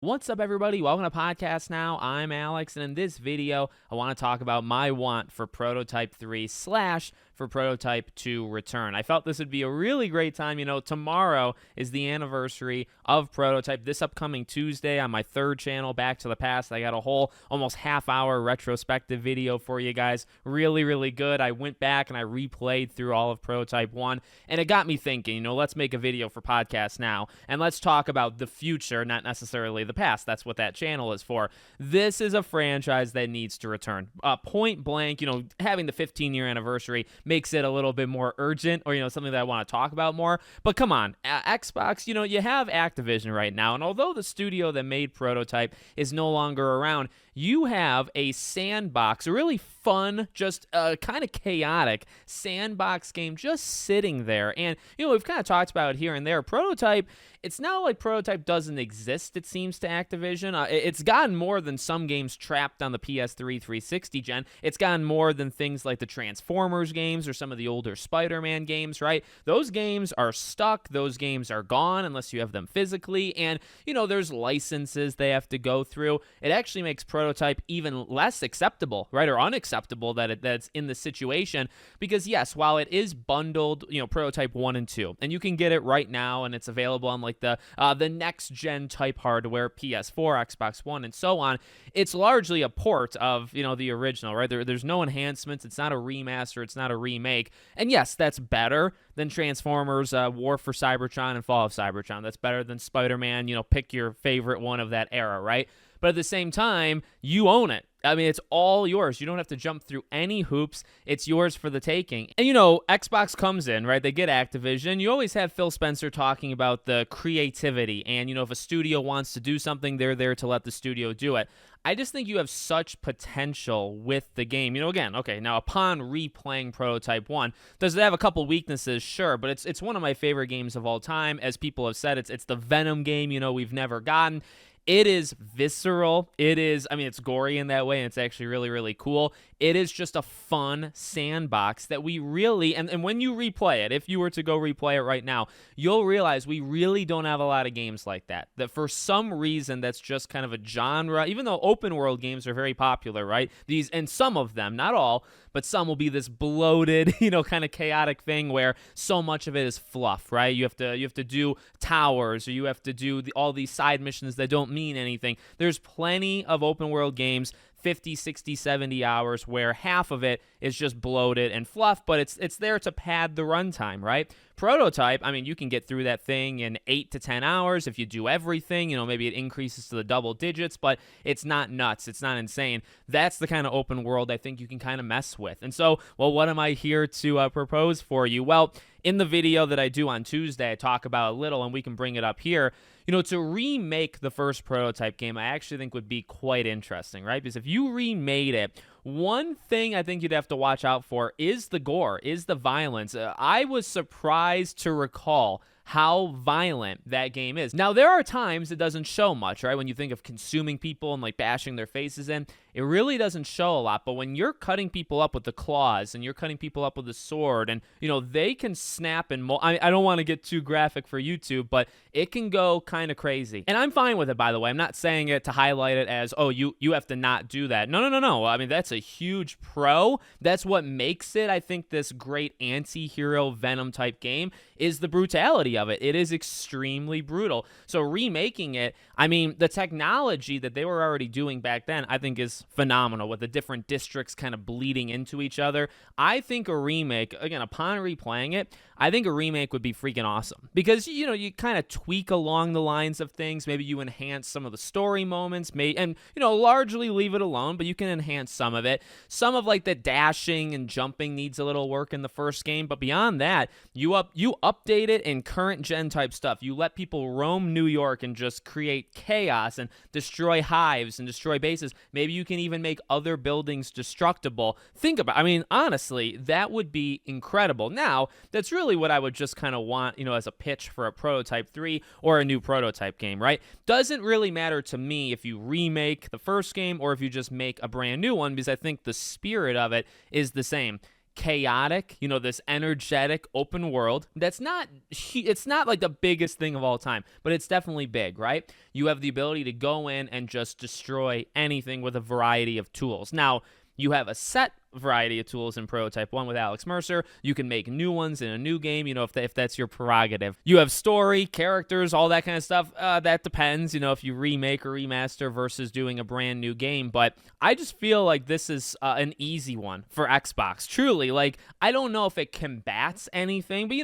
What's up, everybody? Welcome to Podcast Now. I'm Alex, and in this video, I want to talk about my want for Prototype 3 slash for Prototype 2 return. I felt this would be a really great time. Tomorrow is the anniversary of Prototype. This upcoming Tuesday on my third channel, Back to the Past, I got a whole almost half-hour retrospective video for you guys. Really, really good. I went back and I replayed through all of Prototype 1, and it got me thinking, let's make a video for Podcast Now, and let's talk about the future, not necessarily the past. That's what that channel is for. This is a franchise that needs to return. Point blank, having the 15-year anniversary makes it a little bit more urgent, or something that I want to talk about more. But come on, Xbox, you have Activision right now, and although the studio that made Prototype is no longer around, you have a sandbox, a really fun, just kind of chaotic sandbox game just sitting there. And, we've kind of talked about it here and there. Prototype, it's not like Prototype doesn't exist, it seems, to Activision. It's gotten more than some games trapped on the PS3 360 gen. It's gotten more than things like the Transformers games or some of the older Spider-Man games, right? Those games are stuck. Those games are gone unless you have them physically. And, there's licenses they have to go through. It actually makes Prototype even less acceptable, right, or unacceptable that's in the situation, because yes, while it is bundled, Prototype 1 and 2, and you can get it right now, and it's available on like the next gen type hardware, PS4, Xbox One, and so on. It's largely a port of the original, right? There's no enhancements. It's not a remaster. It's not a remake. And yes, that's better than Transformers, War for Cybertron, and Fall of Cybertron. That's better than Spider-Man. Pick your favorite one of that era, right? But at the same time, you own it. I mean, it's all yours. You don't have to jump through any hoops. It's yours for the taking. And, Xbox comes in, right? They get Activision. You always have Phil Spencer talking about the creativity. And, if a studio wants to do something, they're there to let the studio do it. I just think you have such potential with the game. Again, okay, now upon replaying Prototype 1, does it have a couple weaknesses? Sure, but it's one of my favorite games of all time. As people have said, it's the Venom game, we've never gotten. It is visceral. It's gory in that way, and it's actually really, really cool. It is just a fun sandbox that we really, and when you replay it, if you were to go replay it right now, you'll realize we really don't have a lot of games like that. That for some reason, that's just kind of a genre, even though open world games are very popular, right? And some of them, not all, but some will be this bloated, kind of chaotic thing where so much of it is fluff, right? You have to do towers, or you have to do all these side missions that don't mean anything. There's plenty of open world games, 50, 60, 70 hours, where half of it is just bloated and fluff, but it's there to pad the runtime, right? Prototype, you can get through that thing in 8 to 10 hours if you do everything. Maybe it increases to the double digits, but it's not nuts. It's not insane. That's the kind of open world I think you can kind of mess with. And so, well, what am I here to propose for you? Well, in the video that I do on Tuesday, I talk about a little, and we can bring it up here. To remake the first Prototype game, I actually think would be quite interesting, right? Because if you remade it, one thing I think you'd have to watch out for is the gore, is the violence. I was surprised to recall how violent that game is. Now, there are times it doesn't show much, right? When you think of consuming people and like bashing their faces in, it really doesn't show a lot. But when you're cutting people up with the claws and you're cutting people up with the sword, and they can snap and mold. I don't want to get too graphic for YouTube, but it can go kind of crazy. And I'm fine with it, by the way. I'm not saying it to highlight it as, oh, you have to not do that. No. That's a huge pro. That's what makes it, I think, this great anti-hero Venom type game, is the brutality of it. It is extremely brutal. So remaking it, the technology that they were already doing back then, I think is phenomenal, with the different districts kind of bleeding into each other. I think a remake, again, upon replaying it, I think a remake would be freaking awesome, because you kind of tweak along the lines of things. Maybe you enhance some of the story moments, and largely leave it alone, but you can enhance some of it. Some of like the dashing and jumping needs a little work in the first game, but beyond that, you update it in current gen type stuff. You let people roam New York and just create chaos and destroy hives and destroy bases. Maybe you can even make other buildings destructible. Think about, honestly, that would be incredible. Now, that's really what I would just kind of want, as a pitch for a Prototype 3 or a new Prototype game, right? Doesn't really matter to me if you remake the first game or if you just make a brand new one, because I think the spirit of it is the same. chaotic, this energetic open world that's it's not like the biggest thing of all time, but it's definitely big, right? You have the ability to go in and just destroy anything with a variety of tools. Now, you have a set variety of tools in Prototype 1 with Alex Mercer. You can make new ones in a new game, if that's your prerogative. You have story, characters, all that kind of stuff. That depends, if you remake or remaster versus doing a brand new game. But I just feel like this is an easy one for Xbox. Truly, I don't know if it combats anything, but, you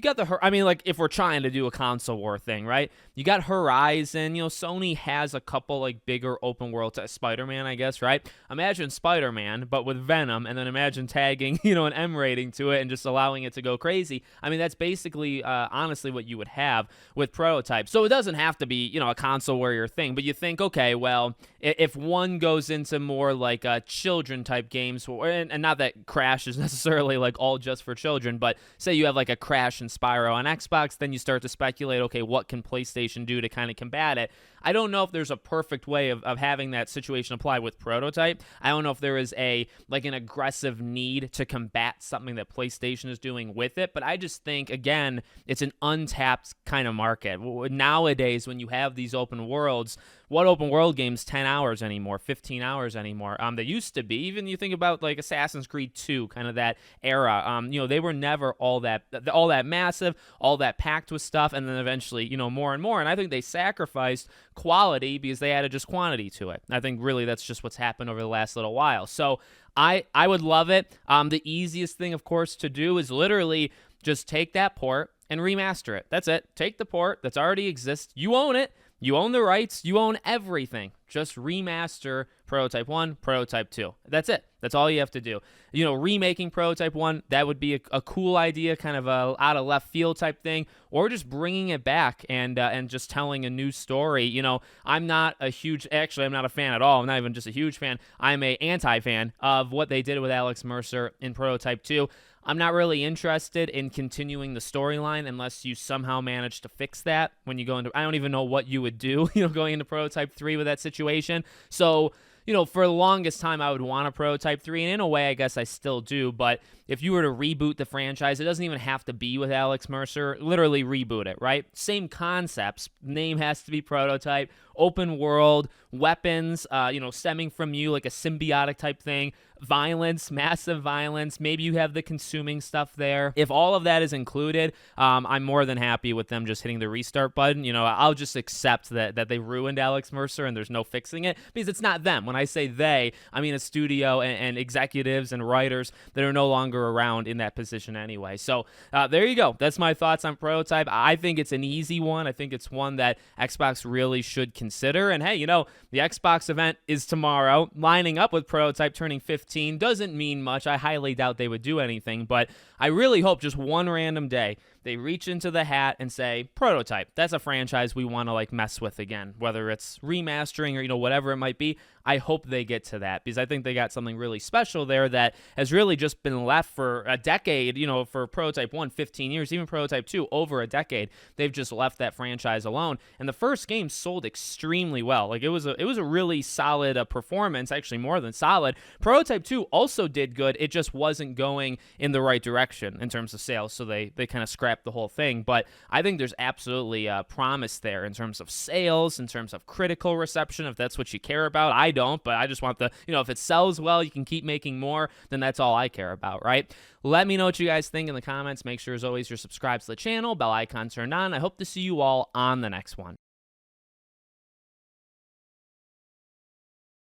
got if we're trying to do a console war thing, right? You got Horizon. Sony has a couple, bigger open world, Spider-Man, I guess, right? Imagine Spider-Man, but with Venom, and then imagine tagging, an M rating to it and just allowing it to go crazy. That's basically, honestly, what you would have with Prototype. So it doesn't have to be, a console warrior thing, but you think, okay, well, if one goes into more children type games, and not that Crash is necessarily all just for children, but say you have a Crash and Spyro on Xbox, then you start to speculate, okay, what can PlayStation do to kind of combat it? I don't know if there's a perfect way of having that situation apply with Prototype. I don't know if there is an aggressive need to combat something that PlayStation is doing with it, but I just think, again, it's an untapped kind of market. Nowadays, when you have these open worlds, what open world games 10 hours anymore, 15 hours anymore? They used to be. Even you think about Assassin's Creed 2, kind of that era. They were never all that massive, all that packed with stuff, and then eventually, more and more. And I think they sacrificed quality because they added just quantity to it. I think really that's just what's happened over the last little while. So I would love it. The easiest thing, of course, to do is literally just take that port and remaster it. That's it. Take the port that's already exists. You own it. You own the rights. You own everything. Just remaster Prototype 1, Prototype 2. That's it. That's all you have to do. Remaking Prototype 1, that would be a cool idea, kind of a out of left field type thing, or just bringing it back and just telling a new story. I'm not a fan at all. I'm not even just a huge fan. I'm a anti-fan of what they did with Alex Mercer in Prototype 2. I'm not really interested in continuing the storyline unless you somehow manage to fix that when you go into... I don't even know what you would do, going into Prototype 3 with that situation. So, for the longest time, I would want a Prototype 3, and in a way, I guess I still do, but if you were to reboot the franchise, it doesn't even have to be with Alex Mercer. Literally reboot it, right? Same concepts. Name has to be Prototype. Open world, weapons, stemming from you, like a symbiotic type thing. Violence, massive violence. Maybe you have the consuming stuff there. If all of that is included, I'm more than happy with them just hitting the restart button. I'll just accept that they ruined Alex Mercer and there's no fixing it because it's not them. When I say they, I mean a studio and executives and writers that are no longer around in that position anyway. So there you go. That's my thoughts on Prototype. I think it's an easy one. I think it's one that Xbox really should consider. And hey, the Xbox event is tomorrow. Lining up with Prototype turning 15 doesn't mean much. I highly doubt they would do anything, but I really hope just one random day they reach into the hat and say, Prototype, that's a franchise we want to mess with again, whether it's remastering or, whatever it might be. I hope they get to that because I think they got something really special there that has really just been left for a decade, for Prototype 1, 15 years, even Prototype 2, over a decade. They've just left that franchise alone. And the first game sold extremely well. It was a really solid performance, actually more than solid. Prototype 2 also did good. It just wasn't going in the right direction in terms of sales, so they kind of scrapped the whole thing. But I think there's absolutely promise there in terms of sales, in terms of critical reception, if that's what you care about. I don't, but I just want if it sells well, you can keep making more, then that's all I care about, right? Let me know what you guys think in the comments. Make sure, as always, you're subscribed to the channel, bell icon turned on. I hope to see you all on the next one.